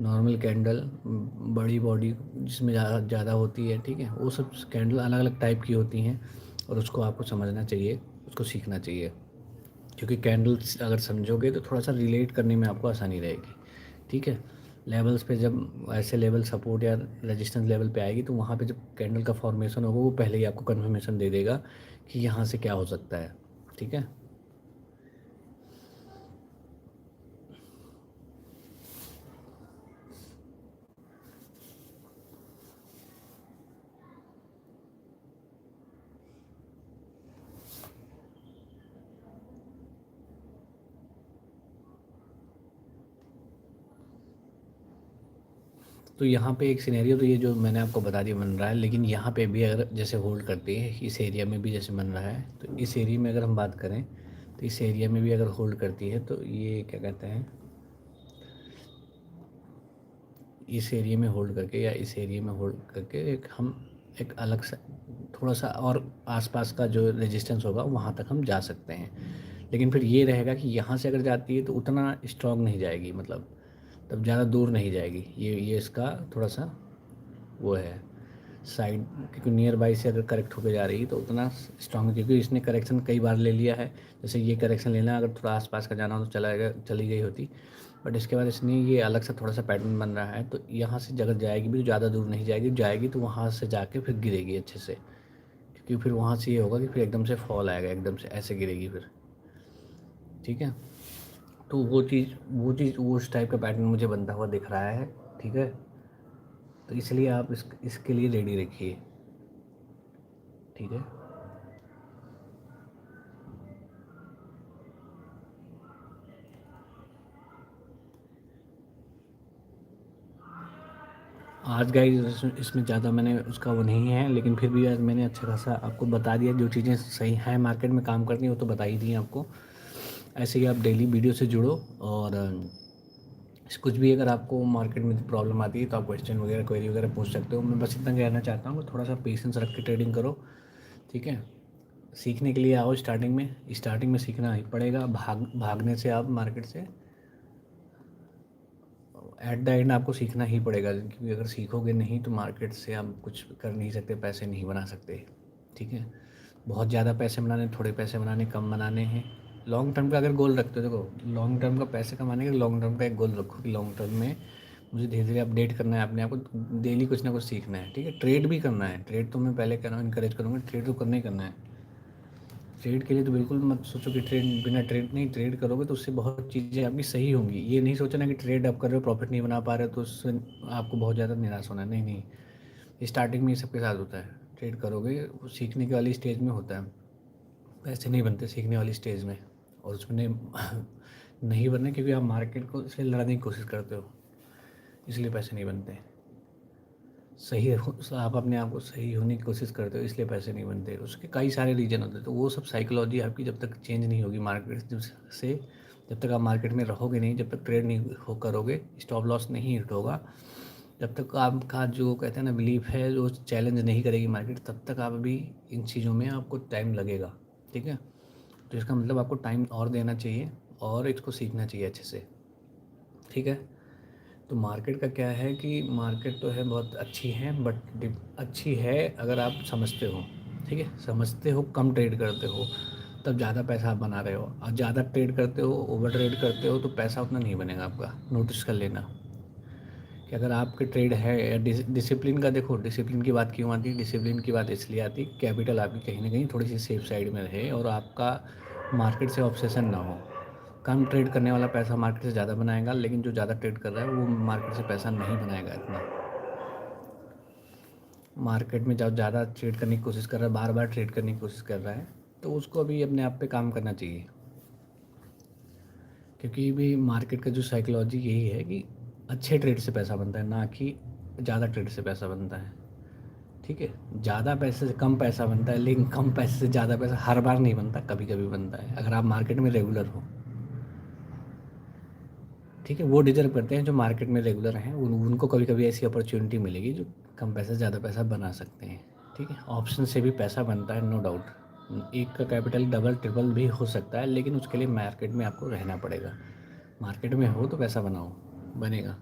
Normal candle, बड़ी body जिसमें ज़्यादा ज़्यादा होती है, ठीक है, वो सब कैंडल अलग अलग टाइप की होती हैं और उसको आपको समझना चाहिए, उसको सीखना चाहिए। क्योंकि कैंडल्स अगर समझोगे तो थोड़ा सा रिलेट करने में आपको आसानी रहेगी, ठीक है। लेवल्स पे जब ऐसे लेवल सपोर्ट या रेजिस्टेंस लेवल पे आएगी तो वहाँ पे जब कैंडल का फॉर्मेशन होगा वो पहले ही आपको कन्फर्मेशन दे देगा कि यहाँ से क्या हो सकता है, ठीक है। तो यहाँ पे एक सिनेरियो तो ये जो मैंने आपको बता दिया बन रहा है, लेकिन यहाँ पे भी अगर जैसे होल्ड करती है इस एरिया में भी जैसे बन रहा है, तो इस एरिया में अगर हम बात करें तो इस एरिया में भी अगर होल्ड करती है तो ये क्या कहते हैं, इस एरिया में होल्ड करके या इस एरिया में होल्ड करके एक हम एक अलग सा थोड़ा सा और आसपास का जो रेजिस्टेंस होगा वहाँ तक हम जा सकते हैं। लेकिन फिर ये रहेगा कि यहाँ से अगर जाती है तो उतना स्ट्रॉन्ग नहीं जाएगी, मतलब तब ज़्यादा दूर नहीं जाएगी। ये इसका थोड़ा सा वो है साइड, क्योंकि नियर बाई से अगर करेक्ट होकर जा रही है तो उतना स्ट्रॉन्ग, क्योंकि इसने करेक्शन कई बार ले लिया है। जैसे ये करेक्शन लेना अगर थोड़ा आसपास का जाना हो तो चली गई होती, बट इसके बाद इसने ये अलग सा थोड़ा सा पैटर्न बन रहा है, तो यहाँ से जगह जाएगी भी तो ज़्यादा दूर नहीं जाएगी, जाएगी तो वहाँ से जाके फिर गिरेगी अच्छे से, क्योंकि फिर वहाँ से ये होगा कि फिर एकदम से फॉल आएगा, एकदम से ऐसे गिरेगी फिर, ठीक है। तो वो चीज़ वो उस टाइप का पैटर्न मुझे बनता हुआ दिख रहा है, ठीक है। तो इसलिए आप इसके लिए रेडी रखिए, ठीक है। आज गाइस इसमें ज़्यादा मैंने उसका वो नहीं है, लेकिन फिर भी आज मैंने अच्छा खासा आपको बता दिया, जो चीज़ें सही हैं मार्केट में काम करती हैं वो तो बता ही दी हैं आपको। ऐसे ही आप डेली वीडियो से जुड़ो, और कुछ भी अगर आपको मार्केट में प्रॉब्लम आती है तो आप क्वेश्चन वगैरह क्वेरी वगैरह पूछ सकते हो। मैं बस इतना कहना चाहता हूँ कि थोड़ा सा पेशेंस रख के ट्रेडिंग करो, ठीक है। सीखने के लिए आओ, स्टार्टिंग में सीखना ही पड़ेगा, भागने से आप मार्केट से एट द एंड आपको सीखना ही पड़ेगा, क्योंकि अगर सीखोगे नहीं तो मार्केट से आप कुछ कर नहीं सकते, पैसे नहीं बना सकते, ठीक है। बहुत ज़्यादा पैसे बनाने, थोड़े पैसे बनाने, कम बनाने हैं। लॉन्ग टर्म का अगर गोल रखते हो, देखो लॉन्ग टर्म का पैसे कमाने का लॉन्ग टर्म का एक गोल रखो कि लॉन्ग टर्म में मुझे धीरे धीरे अपडेट करना है अपने आप को, डेली कुछ ना कुछ सीखना है, ठीक है। ट्रेड भी करना है, ट्रेड तो मैं पहले कह रहा हूँ, इनकरेज करूँगा, ट्रेड तो करना ही करना है। ट्रेड के लिए तो बिल्कुल मत सोचो कि ट्रेड बिना ट्रेड नहीं, ट्रेड करोगे तो उससे बहुत चीज़ें आपकी सही होंगी। ये नहीं सोचना कि ट्रेड आप कर रहे हो प्रॉफिट नहीं बना पा रहे हो तो उससे आपको बहुत ज़्यादा निराश होना है, नहीं नहीं। स्टार्टिंग में ये सबके साथ होता है, ट्रेड करोगे वो सीखने की वाली स्टेज में होता है, पैसे नहीं बनते सीखने वाली स्टेज में। और उसमें नहीं बनने क्योंकि आप मार्केट को से लड़ने की कोशिश करते हो, इसलिए पैसे नहीं बनते। आप अपने आप को सही होने की कोशिश करते हो इसलिए पैसे नहीं बनते, उसके कई सारे रीज़न होते हैं। तो वो सब साइकोलॉजी आपकी जब तक चेंज नहीं होगी मार्केट से, जब तक आप मार्केट में रहोगे नहीं, जब तक ट्रेड नहीं हो करोगे, स्टॉप लॉस नहीं हिट होगा, जब तक आपका जो कहते हैं ना बिलीफ है जो चैलेंज नहीं करेगी मार्केट, तब तक आप अभी इन चीज़ों में आपको टाइम लगेगा, ठीक है। तो इसका मतलब आपको टाइम और देना चाहिए और इसको सीखना चाहिए अच्छे से, ठीक है। तो मार्केट का क्या है कि मार्केट तो है बहुत अच्छी है, बट अच्छी है अगर आप समझते हो, ठीक है, समझते हो, कम ट्रेड करते हो, तब ज़्यादा पैसा आप बना रहे हो। और ज़्यादा ट्रेड करते हो, ओवर ट्रेड करते हो तो पैसा उतना नहीं बनेगा आपका। नोटिस कर लेना कि अगर आपके ट्रेड है या डिसिप्लिन का, देखो डिसिप्लिन की बात क्यों आती है, डिसिप्लिन की बात इसलिए आती है कैपिटल आपकी कहीं ना कहीं थोड़ी सी सेफ साइड में रहे और आपका मार्केट से ऑब्सेशन ना हो। कम ट्रेड करने वाला पैसा मार्केट से ज़्यादा बनाएगा, लेकिन जो ज़्यादा ट्रेड कर रहा है वो मार्केट से पैसा नहीं बनाएगा इतना। मार्केट में जब ज़्यादा ट्रेड करने की कोशिश कर रहा है, बार बार ट्रेड करने की कोशिश कर रहा है, तो उसको अभी अपने आप पे काम करना चाहिए। क्योंकि भी मार्केट का जो साइकोलॉजी यही है कि अच्छे ट्रेड से पैसा बनता है, ना कि ज़्यादा ट्रेड से पैसा बनता है, ठीक है। ज़्यादा पैसे से कम पैसा बनता है, लेकिन कम पैसे से ज़्यादा पैसा हर बार नहीं बनता, कभी कभी बनता है अगर आप मार्केट में रेगुलर हो, ठीक है। वो डिजर्व करते हैं जो मार्केट में रेगुलर हैं, उनको कभी कभी ऐसी अपॉर्चुनिटी मिलेगी जो कम पैसे ज़्यादा पैसा बना सकते हैं, ठीक है। ऑप्शन से भी पैसा बनता है, नो डाउट, एक का कैपिटल डबल ट्रिपल भी हो सकता है, लेकिन उसके लिए मार्केट में आपको रहना पड़ेगा। मार्केट में हो तो पैसा बनाओ, बनेगा।